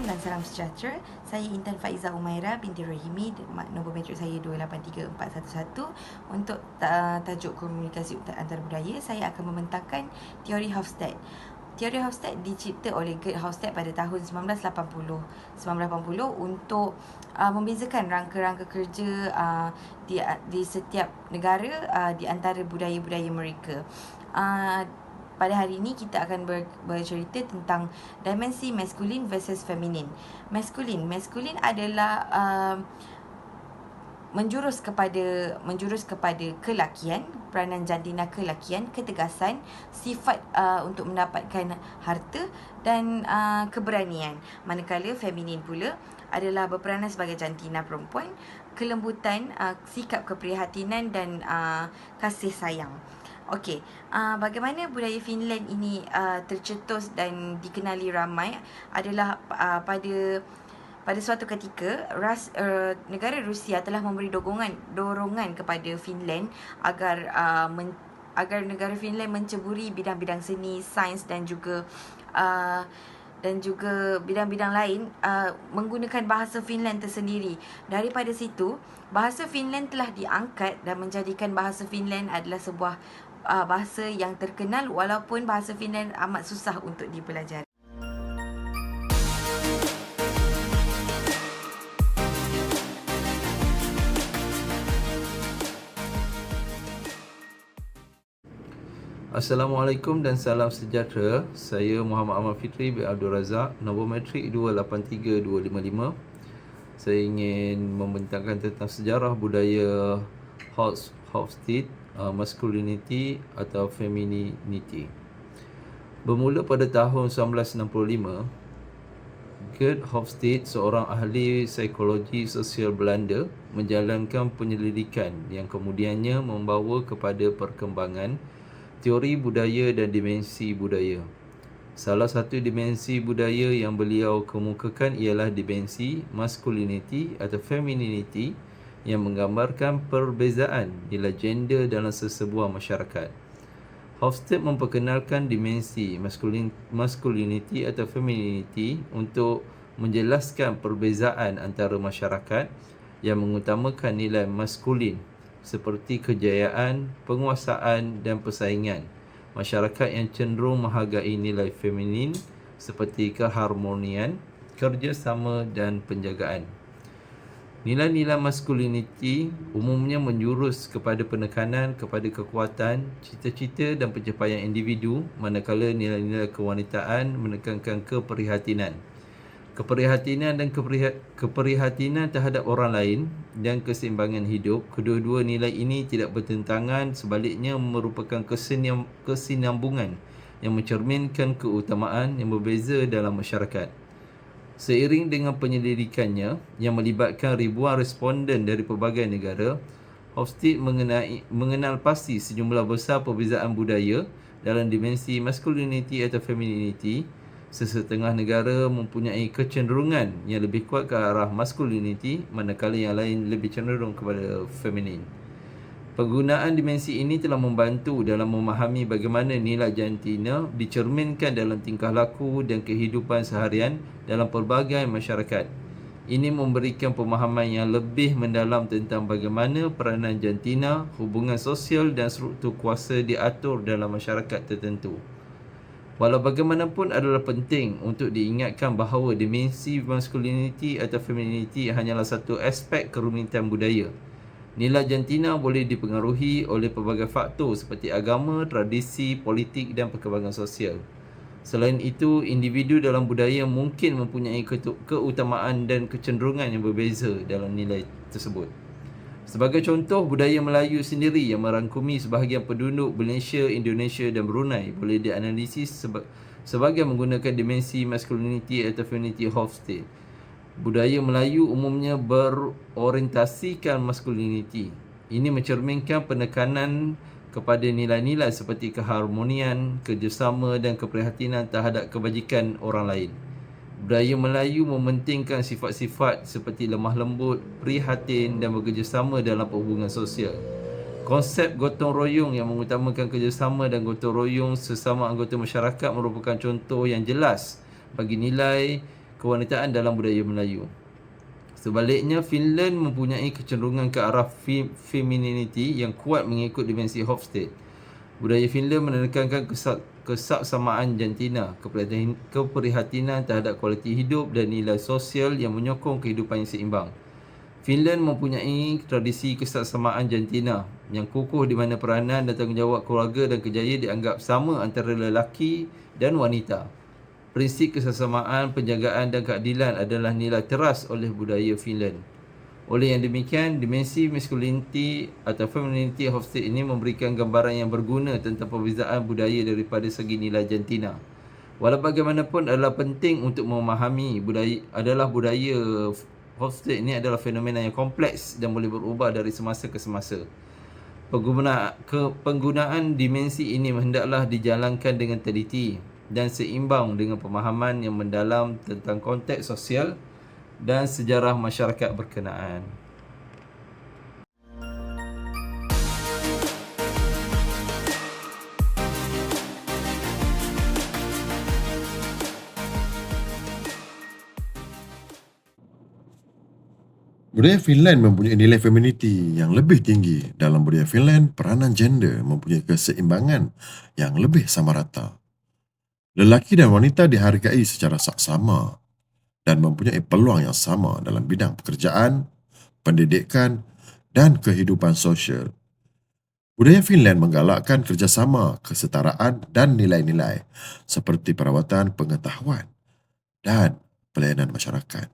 Assalamualaikum dan salam sejahtera. Saya Intan Faiza Umaira binti Rahimi, nombor metrik saya 283411. Untuk tajuk komunikasi antarabudaya, saya akan membentangkan teori Hofstede. Teori Hofstede dicipta oleh Gerd Hofstede pada tahun 1980 untuk membezakan rangka-rangka kerja di setiap negara di antara budaya-budaya mereka. Pada hari ini kita akan bercerita tentang dimensi maskulin versus feminin. Maskulin adalah menjurus kepada kelakian, peranan jantina kelakian, ketegasan, sifat untuk mendapatkan harta dan keberanian. Manakala feminin pula adalah berperanan sebagai jantina perempuan, kelembutan, sikap keprihatinan dan kasih sayang. Okey, bagaimana budaya Finland ini tercetus dan dikenali ramai adalah pada suatu ketika negara Rusia telah memberi dorongan kepada Finland agar negara Finland menceburi bidang-bidang seni, sains dan juga bidang-bidang lain menggunakan bahasa Finland tersendiri. Daripada situ, bahasa Finland telah diangkat dan menjadikan bahasa Finland adalah sebuah bahasa yang terkenal, walaupun bahasa Finland amat susah untuk dipelajari. Assalamualaikum dan salam sejahtera. Saya Muhammad Ahmad Fitri bin Abdul Razak, nombor metrik 283255. Saya ingin membentangkan tentang sejarah budaya Hofstede, masculinity atau femininity. Bermula pada tahun 1965, Gerd Hofstede, seorang ahli psikologi sosial Belanda, menjalankan penyelidikan yang kemudiannya membawa kepada perkembangan teori budaya dan dimensi budaya. Salah satu dimensi budaya yang beliau kemukakan ialah dimensi masculinity atau femininity yang menggambarkan perbezaan nilai gender dalam sesebuah masyarakat. Hofstede memperkenalkan dimensi masculinity atau femininity untuk menjelaskan perbezaan antara masyarakat yang mengutamakan nilai maskulin seperti kejayaan, penguasaan dan persaingan. Masyarakat yang cenderung menghargai nilai feminin seperti keharmonian, kerjasama dan penjagaan. Nilai-nilai masculinity umumnya menjurus kepada penekanan kepada kekuatan, cita-cita dan pencapaian individu, manakala nilai-nilai kewanitaan menekankan keprihatinan. Keprihatinan dan keprihatinan terhadap orang lain dan keseimbangan hidup. Kedua-dua nilai ini tidak bertentangan, sebaliknya merupakan kesinambungan yang mencerminkan keutamaan yang berbeza dalam masyarakat. Seiring dengan penyelidikannya yang melibatkan ribuan responden dari pelbagai negara, Hofstede mengenal pasti sejumlah besar perbezaan budaya dalam dimensi masculinity atau femininity. Sesetengah negara mempunyai kecenderungan yang lebih kuat ke arah masculinity, manakala yang lain lebih cenderung kepada feminin. Penggunaan dimensi ini telah membantu dalam memahami bagaimana nilai jantina dicerminkan dalam tingkah laku dan kehidupan seharian dalam pelbagai masyarakat. Ini memberikan pemahaman yang lebih mendalam tentang bagaimana peranan jantina, hubungan sosial dan struktur kuasa diatur dalam masyarakat tertentu. Walau bagaimanapun adalah penting untuk diingatkan bahawa dimensi masculinity atau femininity hanyalah satu aspek kerumitan budaya. Nilai jantina boleh dipengaruhi oleh pelbagai faktor seperti agama, tradisi, politik dan perkembangan sosial. Selain itu, individu dalam budaya mungkin mempunyai keutamaan dan kecenderungan yang berbeza dalam nilai tersebut. Sebagai contoh, budaya Melayu sendiri yang merangkumi sebahagian penduduk Malaysia, Indonesia dan Brunei boleh dianalisis sebagai menggunakan dimensi masculinity atau femininity Hofstede. Budaya Melayu umumnya berorientasikan masculinity. Ini mencerminkan penekanan kepada nilai-nilai seperti keharmonian, kerjasama dan keprihatinan terhadap kebajikan orang lain. Budaya Melayu mementingkan sifat-sifat seperti lemah lembut, prihatin dan bekerjasama dalam perhubungan sosial. Konsep gotong royong yang mengutamakan kerjasama dan gotong royong sesama anggota masyarakat merupakan contoh yang jelas bagi nilai kewanitaan dalam budaya Melayu. Sebaliknya, Finland mempunyai kecenderungan ke arah femininity yang kuat mengikut dimensi Hofstede. Budaya Finland menekankan kesaksamaan jantina, keprihatinan terhadap kualiti hidup dan nilai sosial yang menyokong kehidupan yang seimbang. Finland mempunyai tradisi kesaksamaan jantina yang kukuh di mana peranan dan tanggungjawab keluarga dan kerjaya dianggap sama antara lelaki dan wanita. Prinsip kesaksamaan, penjagaan dan keadilan adalah nilai teras oleh budaya Finland. Oleh yang demikian, dimensi masculinity atau femininity Hofstede ini memberikan gambaran yang berguna tentang perbezaan budaya daripada segi nilai jantina. Walau bagaimanapun adalah penting untuk memahami budaya Hofstede ini adalah fenomena yang kompleks dan boleh berubah dari semasa ke semasa. Penggunaan dimensi ini hendaklah dijalankan dengan teliti dan seimbang dengan pemahaman yang mendalam tentang konteks sosial dan sejarah masyarakat berkenaan. Budaya Finland mempunyai nilai femininity yang lebih tinggi. Dalam budaya Finland, peranan gender mempunyai keseimbangan yang lebih sama rata. Lelaki dan wanita dihargai secara saksama dan mempunyai peluang yang sama dalam bidang pekerjaan, pendidikan dan kehidupan sosial. Budaya Finland menggalakkan kerjasama, kesetaraan dan nilai-nilai seperti perawatan pengetahuan dan pelayanan masyarakat.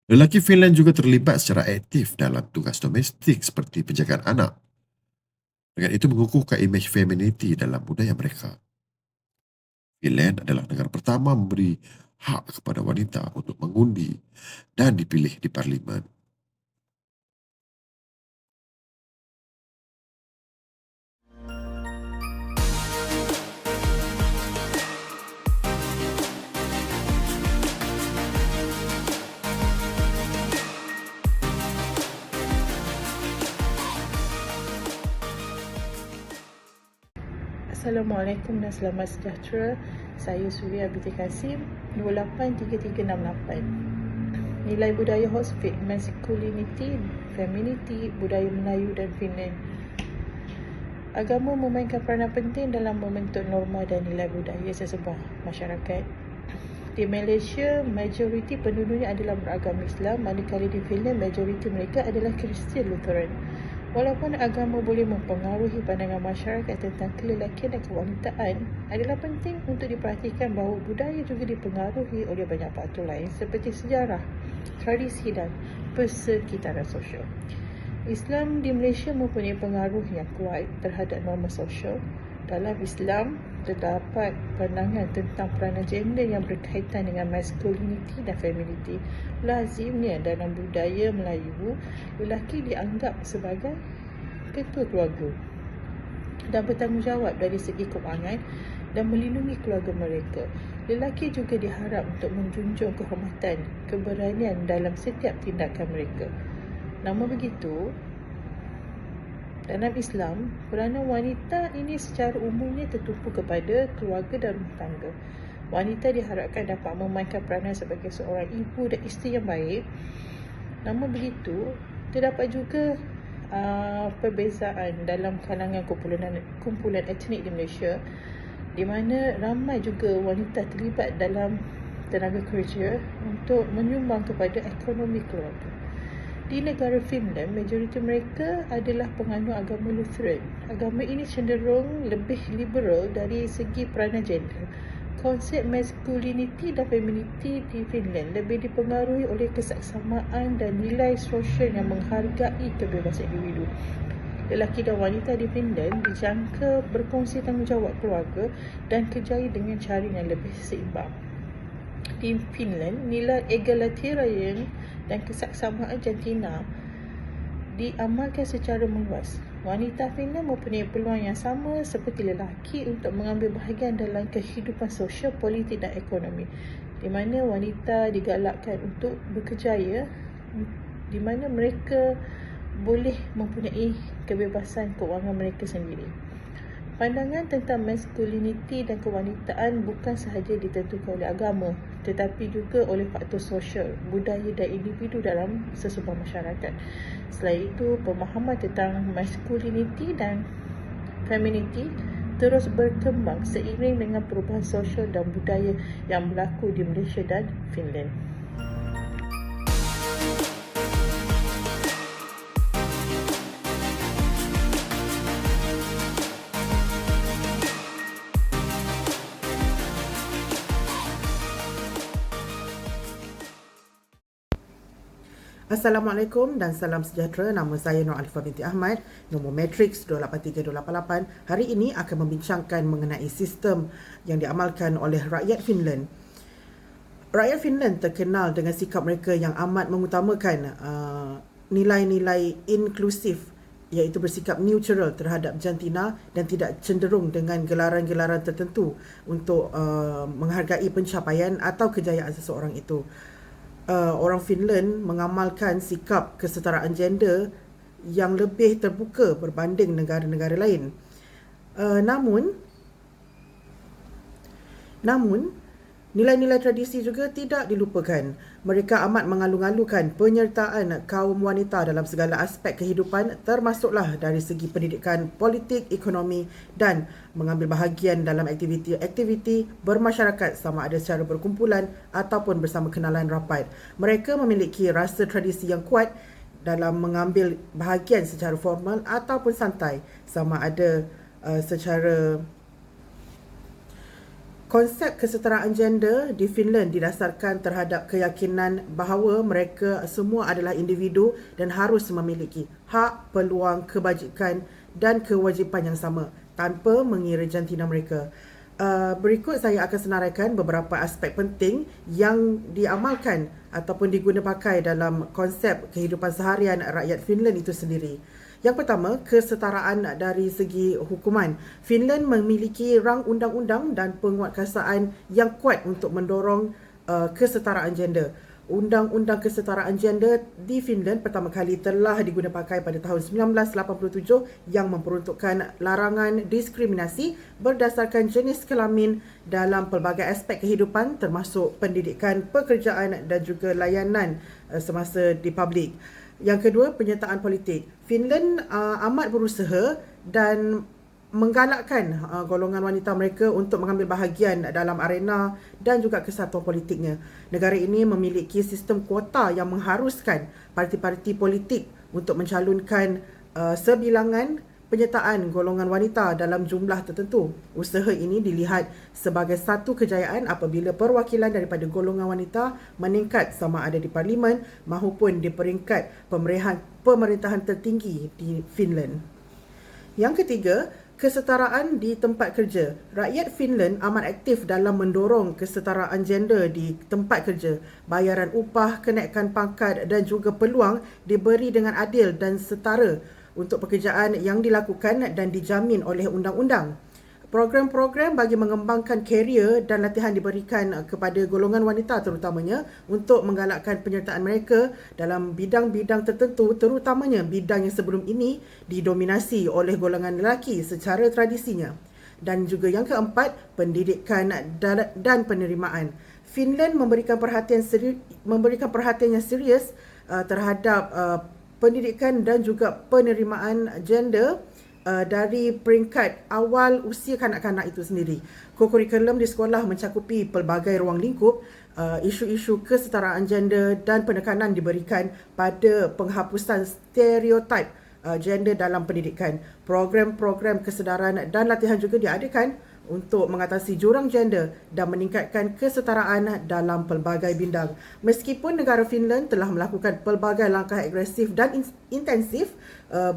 Lelaki Finland juga terlibat secara aktif dalam tugas domestik seperti penjagaan anak. Dengan itu mengukuhkan imej femininity dalam budaya mereka. Finland adalah negara pertama memberi hak kepada wanita untuk mengundi dan dipilih di parlimen. Assalamualaikum dan selamat sejahtera. Saya Suria binti Kasim, 283368. Nilai budaya Hofstede, masculinity, femininity, budaya Melayu dan Finland. Agama memainkan peranan penting dalam membentuk norma dan nilai budaya sesebuah masyarakat. Di Malaysia, majoriti penduduknya adalah beragama Islam, manakala di Finland, majoriti mereka adalah Kristian Lutheran. Walaupun agama boleh mempengaruhi pandangan masyarakat tentang kelelakian dan kewanitaan, adalah penting untuk diperhatikan bahawa budaya juga dipengaruhi oleh banyak faktor lain seperti sejarah, tradisi dan persekitaran sosial. Islam di Malaysia mempunyai pengaruh yang kuat terhadap norma sosial. Dalam Islam, terdapat pandangan tentang peranan gender yang berkaitan dengan masculinity dan femininity. Lazimnya dalam budaya Melayu, lelaki dianggap sebagai ketua keluarga dan bertanggungjawab dari segi kewangan dan melindungi keluarga mereka. Lelaki juga diharap untuk menjunjung kehormatan, keberanian dalam setiap tindakan mereka. Namun begitu, dalam Islam, peranan wanita ini secara umumnya tertumpu kepada keluarga dan rumah tangga. Wanita diharapkan dapat memainkan peranan sebagai seorang ibu dan isteri yang baik. Namun begitu, terdapat juga perbezaan dalam kalangan kumpulan etnik di Malaysia, di mana ramai juga wanita terlibat dalam tenaga kerja untuk menyumbang kepada ekonomi keluarga. Di negara Finland, majoriti mereka adalah penganut agama Lutheran. Agama ini cenderung lebih liberal dari segi peranan gender. Konsep masculinity dan femininity di Finland lebih dipengaruhi oleh kesaksamaan dan nilai sosial yang menghargai kebebasan individu. Lelaki dan wanita di Finland dijangka berkongsi tanggungjawab keluarga dan kerjaya dengan cara yang lebih seimbang. Di Finland, nilai egalitarian dan kesaksamaan jantina diamalkan secara meluas. Wanita Finland mempunyai peluang yang sama seperti lelaki untuk mengambil bahagian dalam kehidupan sosial, politik dan ekonomi, di mana wanita digalakkan untuk berkerjaya, di mana mereka boleh mempunyai kebebasan kewangan mereka sendiri. Pandangan tentang maskuliniti dan kewanitaan bukan sahaja ditentukan oleh agama, tetapi juga oleh faktor sosial, budaya dan individu dalam sesebuah masyarakat. Selain itu, pemahaman tentang maskuliniti dan femininiti terus berkembang seiring dengan perubahan sosial dan budaya yang berlaku di Malaysia dan Finland. Assalamualaikum dan salam sejahtera. Nama saya Nur Alifah binti Ahmad, nombor matriks 283288. Hari ini akan membincangkan mengenai sistem yang diamalkan oleh rakyat Finland. Rakyat Finland terkenal dengan sikap mereka yang amat mengutamakan nilai-nilai inklusif, iaitu bersikap neutral terhadap jantina dan tidak cenderung dengan gelaran-gelaran tertentu untuk menghargai pencapaian atau kejayaan seseorang itu. Orang Finland mengamalkan sikap kesetaraan gender yang lebih terbuka berbanding negara-negara lain. Namun, nilai-nilai tradisi juga tidak dilupakan. Mereka amat mengalu-alukan penyertaan kaum wanita dalam segala aspek kehidupan, termasuklah dari segi pendidikan, politik, ekonomi dan mengambil bahagian dalam aktiviti bermasyarakat sama ada secara berkumpulan ataupun bersama kenalan rapat. Mereka memiliki rasa tradisi yang kuat dalam mengambil bahagian secara formal ataupun santai, sama ada secara. Konsep kesetaraan gender di Finland didasarkan terhadap keyakinan bahawa mereka semua adalah individu dan harus memiliki hak, peluang, kebajikan dan kewajipan yang sama tanpa mengira jantina mereka. Berikut saya akan senaraikan beberapa aspek penting yang diamalkan ataupun diguna pakai dalam konsep kehidupan seharian rakyat Finland itu sendiri. Yang pertama, kesetaraan dari segi hukuman. Finland memiliki rang undang-undang dan penguatkuasaan yang kuat untuk mendorong kesetaraan gender. Undang-undang kesetaraan gender di Finland pertama kali telah diguna pakai pada tahun 1987 yang memperuntukkan larangan diskriminasi berdasarkan jenis kelamin dalam pelbagai aspek kehidupan termasuk pendidikan, pekerjaan dan juga layanan semasa di publik. Yang kedua, penyertaan politik. Finland amat berusaha dan menggalakkan golongan wanita mereka untuk mengambil bahagian dalam arena dan juga kesatuan politiknya. Negara ini memiliki sistem kuota yang mengharuskan parti-parti politik untuk mencalonkan sebilangan penyertaan golongan wanita dalam jumlah tertentu. Usaha ini dilihat sebagai satu kejayaan apabila perwakilan daripada golongan wanita meningkat sama ada di parlimen maupun di peringkat pemerintahan tertinggi di Finland. Yang ketiga, kesetaraan di tempat kerja. Rakyat Finland amat aktif dalam mendorong kesetaraan gender di tempat kerja. Bayaran upah, kenaikan pangkat dan juga peluang diberi dengan adil dan setara untuk pekerjaan yang dilakukan dan dijamin oleh undang-undang. Program-program bagi mengembangkan karier dan latihan diberikan kepada golongan wanita terutamanya untuk menggalakkan penyertaan mereka dalam bidang-bidang tertentu, terutamanya bidang yang sebelum ini didominasi oleh golongan lelaki secara tradisinya. Dan juga yang keempat, pendidikan dan penerimaan. Finland memberikan perhatian yang serius terhadap pendidikan dan juga penerimaan gender dari peringkat awal usia kanak-kanak itu sendiri. Kurikulum di sekolah mencakupi pelbagai ruang lingkup, isu-isu kesetaraan gender dan penekanan diberikan pada penghapusan stereotip gender dalam pendidikan. Program-program kesedaran dan latihan juga diadakan untuk mengatasi jurang gender dan meningkatkan kesetaraan dalam pelbagai bidang. Meskipun negara Finland telah melakukan pelbagai langkah agresif dan intensif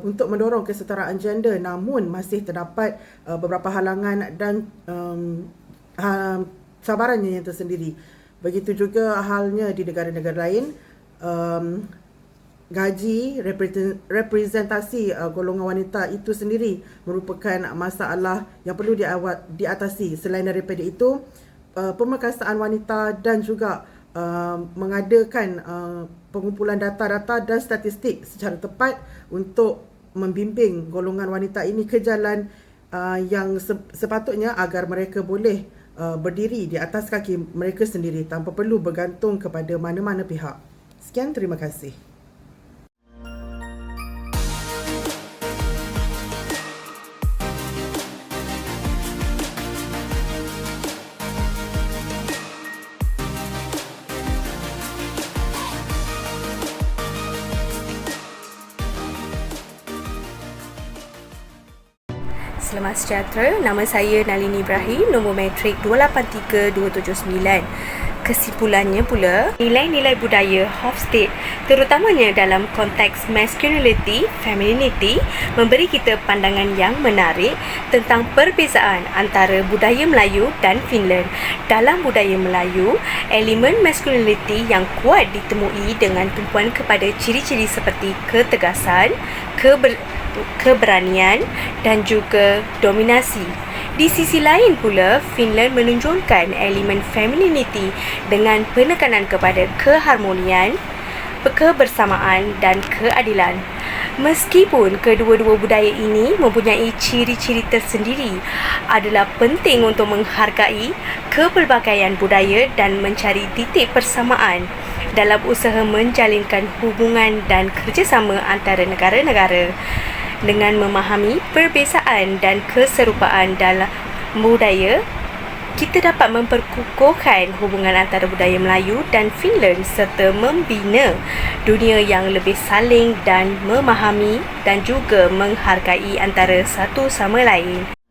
untuk mendorong kesetaraan gender, namun masih terdapat beberapa halangan dan cabarannya yang tersendiri. Begitu juga halnya di negara-negara lain. Gaji, representasi golongan wanita itu sendiri merupakan masalah yang perlu diatasi. Selain daripada itu, pemerkasaan wanita dan juga mengadakan pengumpulan data-data dan statistik secara tepat untuk membimbing golongan wanita ini ke jalan yang sepatutnya agar mereka boleh berdiri di atas kaki mereka sendiri tanpa perlu bergantung kepada mana-mana pihak. Sekian, terima kasih. Selamat sejahtera, nama saya Nalini Ibrahim, nombor matrik 283279. Kesimpulannya pula, nilai-nilai budaya Hofstede, terutamanya dalam konteks masculinity, femininity, memberi kita pandangan yang menarik tentang perbezaan antara budaya Melayu dan Finland. Dalam budaya Melayu, elemen masculinity yang kuat ditemui dengan tumpuan kepada ciri-ciri seperti ketegasan, keberanian dan juga dominasi. Di sisi lain pula, Finland menunjukkan elemen femininity dengan penekanan kepada keharmonian, kebersamaan dan keadilan. Meskipun kedua-dua budaya ini mempunyai ciri-ciri tersendiri, adalah penting untuk menghargai kepelbagaian budaya dan mencari titik persamaan dalam usaha menjalinkan hubungan dan kerjasama antara negara-negara. Dengan memahami perbezaan dan keserupaan dalam budaya, kita dapat memperkukuhkan hubungan antara budaya Melayu dan Finland serta membina dunia yang lebih saling dan memahami dan juga menghargai antara satu sama lain.